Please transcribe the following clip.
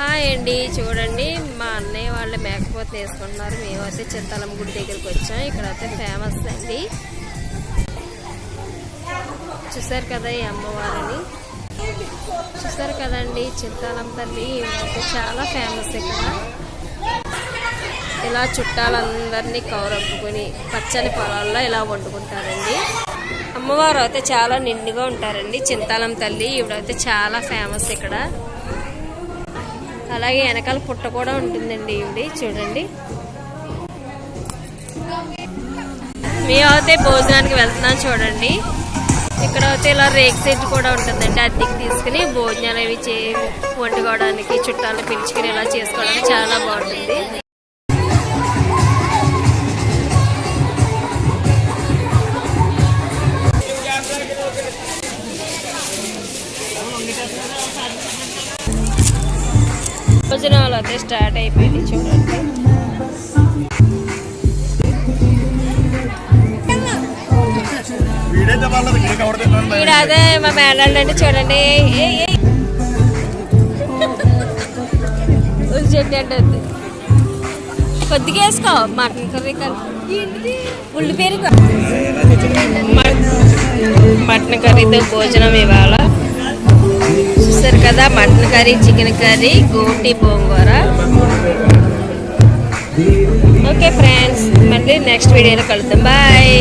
Hi అండి, చూడండి మా అన్నయ్య వాళ్ళ మేకపోతే వేసుకుంటున్నారు. మేమైతే చింతాలం గుడి దగ్గరికి వచ్చాం. ఇక్కడైతే ఫేమస్ అండి. చూసారు కదా ఈ అమ్మవారిని, చూసారు కదండి చింతాలం తల్లి అయితే చాలా ఫేమస్. ఇక్కడ ఇలా చుట్టాలందరినీ కౌరప్పుకొని పచ్చని పొలాల్లో ఇలా వండుకుంటారండి. అమ్మవారు అయితే చాలా నిండుగా ఉంటారండి. చింతాలం తల్లి ఇవిడైతే చాలా ఫేమస్ ఇక్కడ. అలాగే వెనకాల పుట్ట కూడా ఉంటుందండి. ఇవి చూడండి. మేమైతే భోజనానికి వెళ్తున్నాం చూడండి. ఇక్కడ అయితే ఇలా రేక్ సెట్ కూడా ఉంటుందండి. అద్దెకి తీసుకుని భోజనాలు అవి వండుకోవడానికి చుట్టాలు పిలుచుకుని ఇలా చేసుకోవడానికి చాలా బాగుంటుంది. భోజనాలు అయితే స్టార్ట్ అయిపోయింది చూడండి. ఇక్కడ అదే మా మేడం అంటే చూడండి చెట్టు అంటే కొద్దిగా వేసుకో మటన్ కర్రీ ఉల్లి పెరుగు మటన్ కర్రీతో భోజనం ఇవాళ. చూసారు కదా మటన్ కర్రీ, చికెన్ కర్రీ, గోటి గోంగూర. ఓకే ఫ్రెండ్స్, మళ్ళీ నెక్స్ట్ వీడియోలో కలుద్దాం. బాయ్.